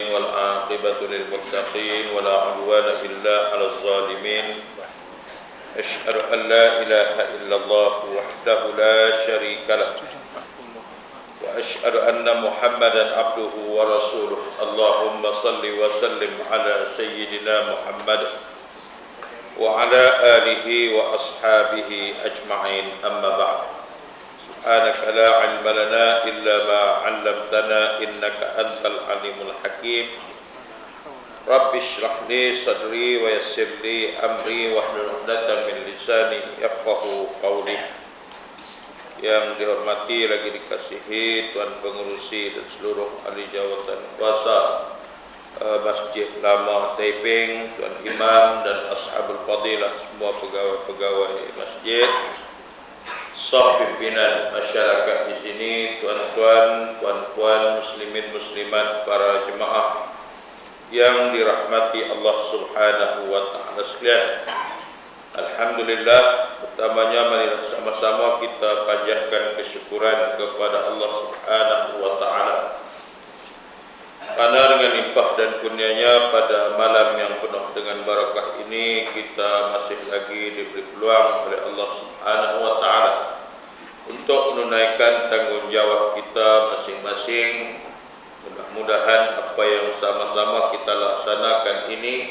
والعاقبة للمتقين ولا عدوان إلا على الظالمين أشهد أن لا إله إلا الله وحده لا شريك له وأشهد أن محمدا عبده ورسوله اللهم صل وسلم على سيدنا محمد وعلى آله وأصحابه أجمعين أما بعد سبحانك لا علم لنا إلا ما علمتنا إنك أنت العليم الحكيم رب اشرح لي صدري ويسر لي أمري واحلل عقدة من لساني يفقهوا قولي. Yang dihormati lagi dikasihi Tuan Pengurusi dan seluruh ahli jawatan kuasa Masjid Lama Taiping, Tuan Imam dan Ashabul Fadilah, semua pegawai-pegawai masjid, sah pimpinan masyarakat di sini, tuan-tuan, puan-puan, muslimin, muslimat, para jemaah yang dirahmati Allah Subhanahu wa taala sekalian. Alhamdulillah, pertamanya marilah sama-sama kita panjatkan kesyukuran kepada Allah Subhanahu wa taala. Karena dengan limpah dan kurnianya pada malam yang penuh dengan barakah ini kita masih lagi diberi peluang oleh Allah Subhanahu wa taala untuk menunaikan tanggungjawab kita masing-masing. Mudah-mudahan apa yang sama-sama kita laksanakan ini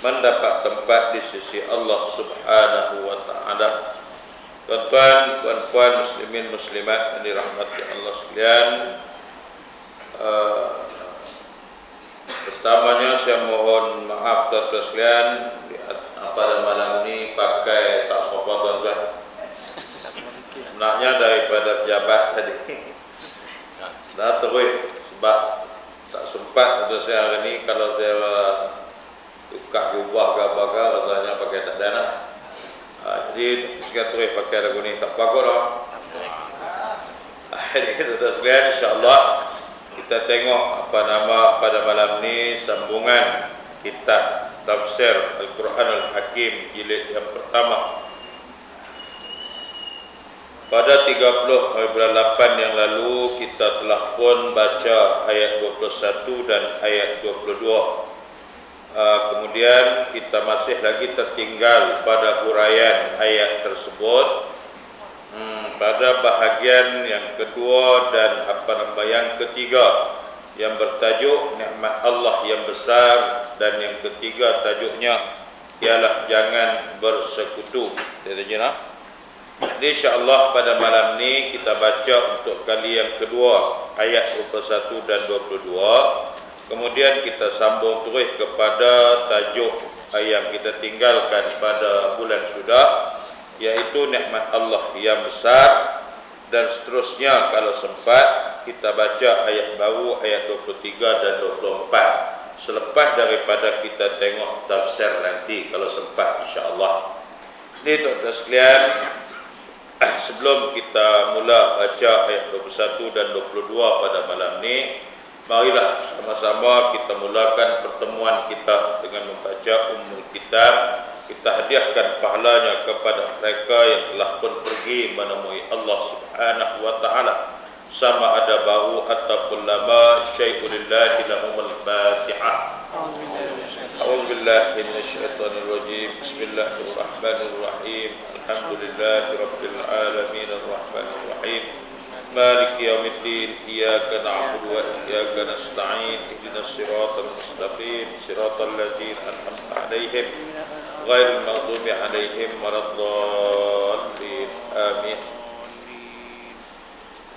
mendapat tempat di sisi Allah Subhanahu wa taala. Tuan-tuan, puan-puan, muslimin, muslimat yang dirahmati Allah sekalian, pertamanya saya mohon maaf tuan-tuan sekalian pada malam ini pakai tak sopan tuan-tuan. Naknya daripada pejabat tadi. Nah terus sebab tak sempat untuk saya hari ini. Kalau saya buka jubah ke apa-apa rasanya pakai tak dana. Jadi sekarang terus pakai lagu ni tak bagus lah. Jadi tuan-tuan sekalian, insyaAllah kita tengok apa nama pada malam ni sambungan kitab tafsir Al-Quran Al-Hakim jilid yang pertama. Pada 30 hari bulan 8 yang lalu kita telah pun baca ayat 21 dan ayat 22. Kemudian kita masih lagi tertinggal pada huraian ayat tersebut. Pada bahagian yang kedua dan yang ketiga yang bertajuk nikmat Allah yang besar, dan yang ketiga tajuknya ialah jangan bersekutu. Jadi insyaAllah pada malam ni kita baca untuk kali yang kedua ayat 21 dan 22. Kemudian kita sambung terus kepada tajuk yang kita tinggalkan pada bulan sudah, yaitu nikmat Allah yang besar. Dan seterusnya kalau sempat kita baca ayat baru ayat 23 dan 24 selepas daripada kita tengok tafsir nanti kalau sempat insyaAllah. Ini tuan-tuan sekalian, sebelum kita mula baca ayat 21 dan 22 pada malam ni, marilah sama-sama kita mulakan pertemuan kita dengan membaca Ummul Kitab. Kita hadiahkan pahalanya kepada mereka yang telah pun pergi menemui Allah Subhanahu wa taala, sama ada baru ataupun lama. Syai'ulillahi lahumul Fatihah. A'udzubillahi minasyaitonir rajim. Bismillahirrahmanirrahim. Alhamdulillahi rabbil alamin arrahmanir rahim. Maliki yaumiddin. Iyyaka na'budu wa iyyaka nasta'in. Ihdinas siratal mustaqim. Siratal ladzina an'amta 'alaihim ghairil maghdubi 'alaihim waladdallin. Amin.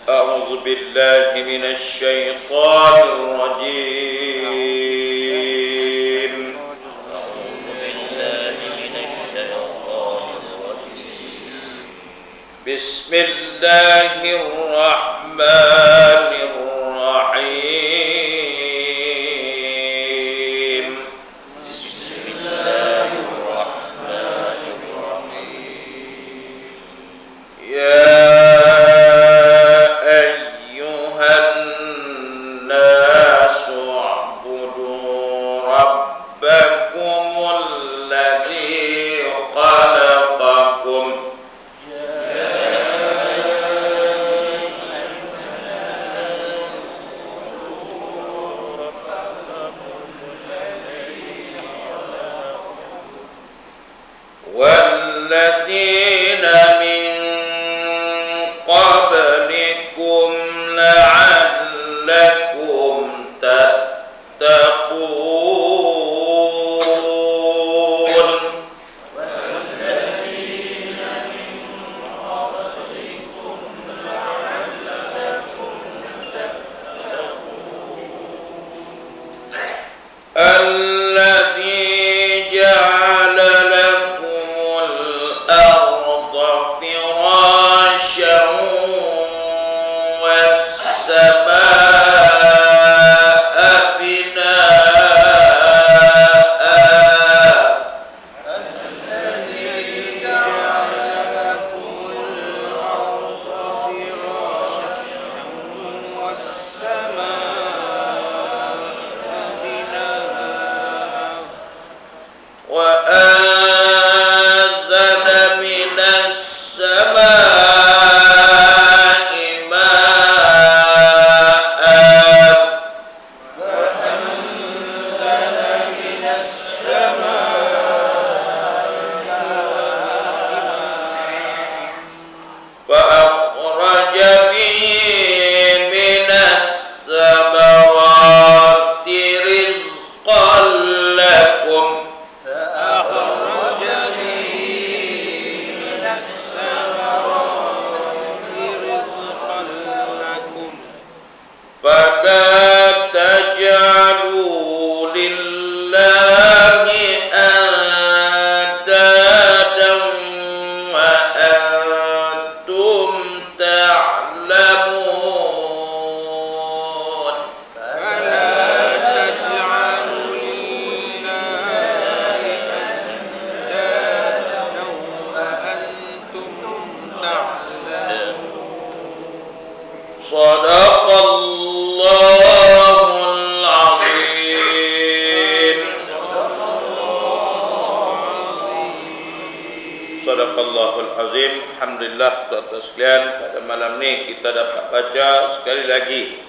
A'udzu billahi minasy syaithanir rajim. A'udzu billahi minasy syaithanir rajim. Bismillahirrahmanirrahim. alladziina min qablikum la'allakum tattaqun. الذي جعل لكم الأرض فراشا والسماء بناء الذي جعل لكم الأرض فراشا والسماء وأنزل من السماء ماء وأنزل من السماء فأخرج به من الثمرات رزقا لكم فلا تجعلوا لله أندادا وأنتم تعلمون فلا تجعلوا لله أندادا وأنتم تعلمون. صدق Allahul Azim. Sadaqallahul Azim. Alhamdulillah tuan-tuan sekalian, pada malam ni kita dapat baca sekali lagi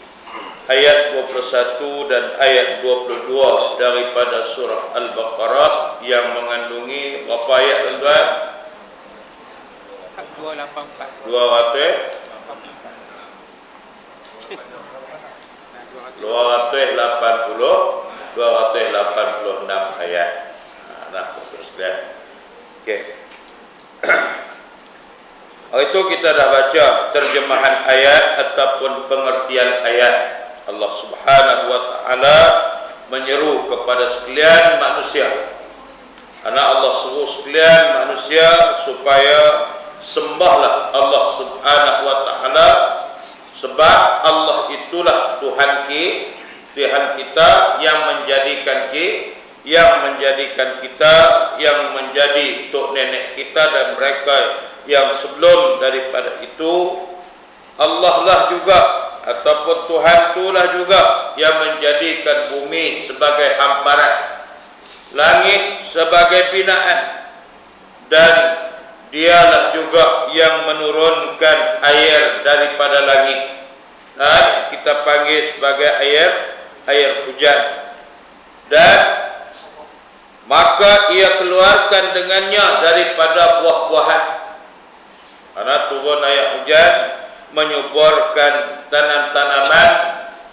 ayat 21 dan ayat 22 daripada surah Al-Baqarah yang mengandungi berapa ayat tuan-tuan? 284. 286 ayat. Nah, terus dah. Okey. Hari itu kita dah baca terjemahan ayat ataupun pengertian ayat. Allah Subhanahu wa taala menyeru kepada sekalian manusia. Anak Allah seru sekalian manusia supaya sembahlah Allah Subhanahu wa taala, sebab Allah itulah Tuhan kita yang menjadikan kita, yang menjadi tok nenek kita dan mereka yang sebelum daripada itu. Allah lah juga ataupun Tuhan itulah juga yang menjadikan bumi sebagai hamparan, langit sebagai binaan, dan dialah juga yang menurunkan air daripada langit. Kita panggil sebagai air hujan. Dan maka ia keluarkan dengannya daripada buah-buahan. Karena turun air hujan menyuburkan tanam-tanaman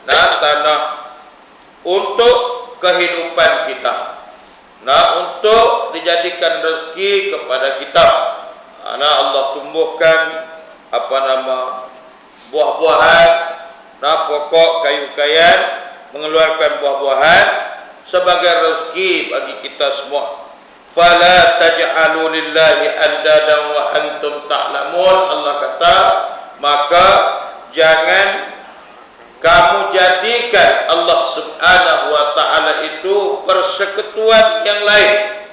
dan tanah untuk kehidupan kita. Untuk dijadikan rezeki kepada kita. Allah tumbuhkan buah-buahan, pokok kayu-kayan, mengeluarkan buah-buahan sebagai rezeki bagi kita semua. Fala taj'alu lillahi andadan wa antum ta'lamun. Allah kata, maka jangan kamu jadikan Allah Subhanahu wa taala itu persekutuan yang lain.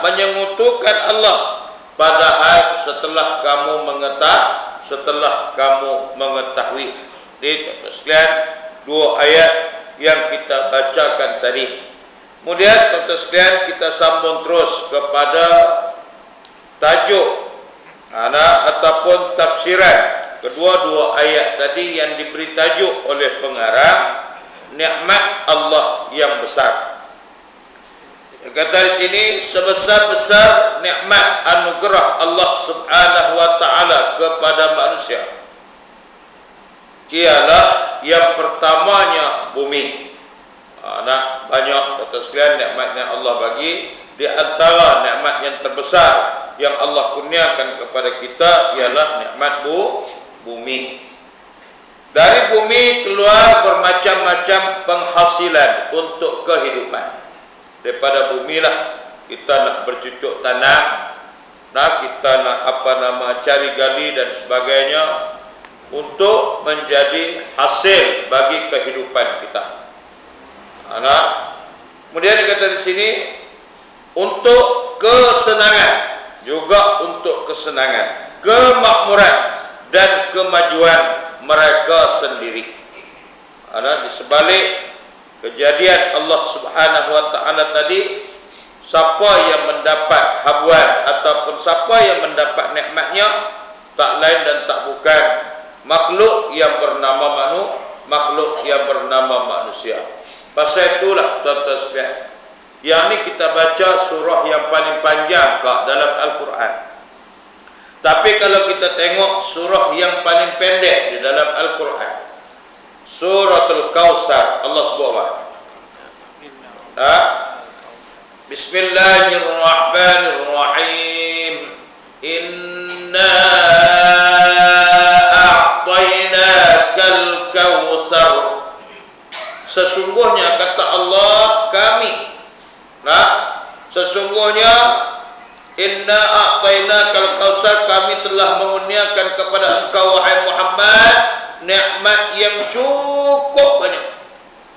Menyekutukan Allah, padahal setelah kamu mengetahui. Jadi sekalian, dua ayat yang kita bacakan tadi. Kemudian tuan-tuan sekalian, kita sambung terus kepada tajuk ataupun tafsiran kedua-dua ayat tadi yang diberi tajuk oleh pengarang nikmat Allah yang besar. Kata di sini, sebesar-besar nikmat anugerah Allah Subhanahu wa taala kepada manusia ialah yang pertamanya bumi. Banyak kata sekalian nikmat yang Allah bagi, di antara nikmat yang terbesar yang Allah kurniakan kepada kita ialah nikmat bumi. Dari bumi keluar bermacam-macam penghasilan untuk kehidupan. Daripada bumi lah kita nak bercucuk tanam, kita nak cari gali dan sebagainya untuk menjadi hasil bagi kehidupan kita. Kemudian dikata di sini untuk kesenangan, juga untuk kesenangan, kemakmuran dan kemajuan mereka sendiri. Di sebalik kejadian Allah Subhanahu wa taala tadi, siapa yang mendapat habuan ataupun siapa yang mendapat nikmatnya tak lain dan tak bukan makhluk yang bernama manusia. Pasal itulah tuan-tuan sekalian, yang ni kita baca surah yang paling panjang dalam Al-Quran. Tapi kalau kita tengok surah yang paling pendek di dalam Al-Quran, Suratul Kausar, Allah sebut apa? Bismillahirrahmanirrahim. Inna a'tainakal kautsar. Sesungguhnya kata Allah, kami. Sesungguhnya inna a'tainakal kautsar, kami telah mengurniakan kepada engkau wahai Muhammad nikmat yang cukup banyak.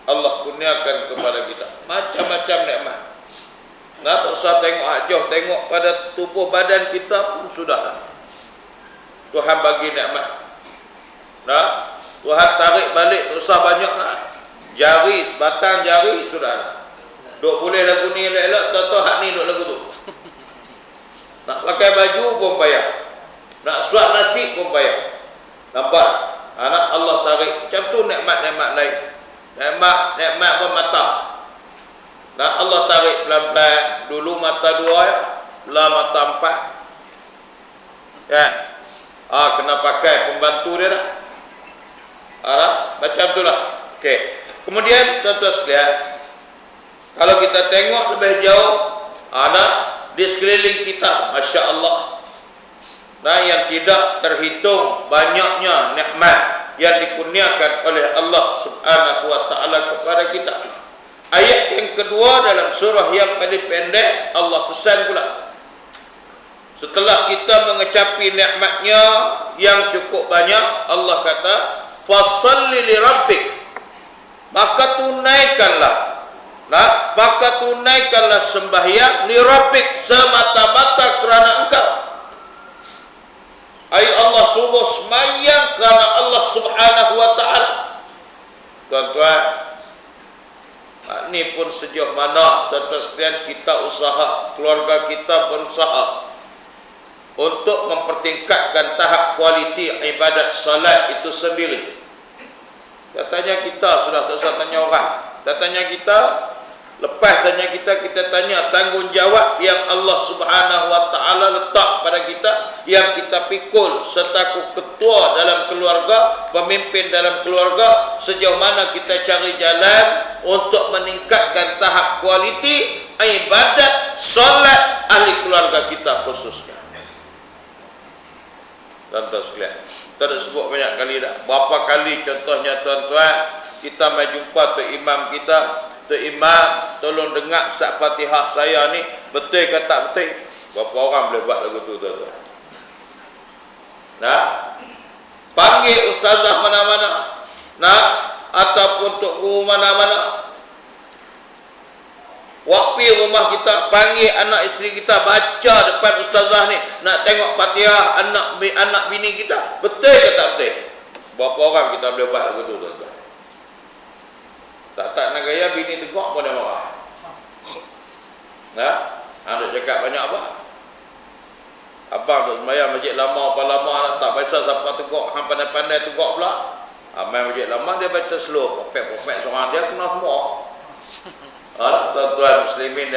Allah kurniakan kepada kita macam-macam nikmat. Tak usah tengok hajah, tengok pada tubuh badan kita pun sudah. Tuhan bagi nikmat. Tuhan tarik balik, tak usah banyak jari, sebatang jari sudah. Duk boleh lagu ni elok-elok, tahu hak ni duk lagu tu. Nak pakai baju pun payah. Nak suap nasi pun payah. Nampak? Anak Allah tarik. Macam tu nikmat-nikmat lain. Nikmat bermata. Allah tarik pelan-pelan. Dulu mata dua, lah mata empat. Kan? Kena pakai pembantu dia dah. Macam tu lah. Okey. Kemudian tuan-tuan sekalian, kalau kita tengok lebih jauh, di sekeliling kita, Masya Allah, yang tidak terhitung banyaknya nikmat yang dikurniakan oleh Allah Subhanahu wa taala kepada kita. Ayat yang kedua dalam surah yang paling pendek, Allah pesan pula, setelah kita mengecapi nikmatnya yang cukup banyak, Allah kata, fasalli li rabbik, maka tunaikanlah sembahyang li rabbik, semata-mata kerana engkau. Allah suruh sembahyang kerana Allah Subhanahu wa taala. Tuan-tuan, ni pun sejauh mana tuan-tuan sekalian kita usaha, keluarga kita berusaha untuk mempertingkatkan tahap kualiti ibadat salat itu sendiri. Katanya kita sudah tak usah tanya orang. Katanya kita, lepas tanya kita tanya tanggungjawab yang Allah Subhanahu wa taala letak pada kita, yang kita pikul setaku ketua dalam keluarga, pemimpin dalam keluarga, sejauh mana kita cari jalan untuk meningkatkan tahap kualiti ibadat solat ahli keluarga kita khususnya. Tuan-tuan sekalian, kita dah sebut banyak kali dah. Berapa kali contohnya tuan-tuan, kita mai jumpa Tok Imam kita, Tok Imam, tolong dengar sak Fatihah saya ni, betul ke tak betul? Berapa orang boleh buat lagu tu tuan-tuan? Panggil ustazah mana-mana, ataupun tok guru mana-mana, wakil rumah kita, panggil anak isteri kita baca depan ustazah ni, nak tengok Fatihah anak bini kita, betul ke tak betul? Berapa orang kita boleh buat lagu tu tuan-tuan? Tak nak gaya bini tegak pun dia marah. Nak cakap banyak apa? Abang duk sembahyang masjid lama apa lama, tak biasa siapa tegak, hang pandai-pandai tegak pula. Main masjid lama dia baca slow, popek seorang dia kena semua. Tuan-tuan muslimin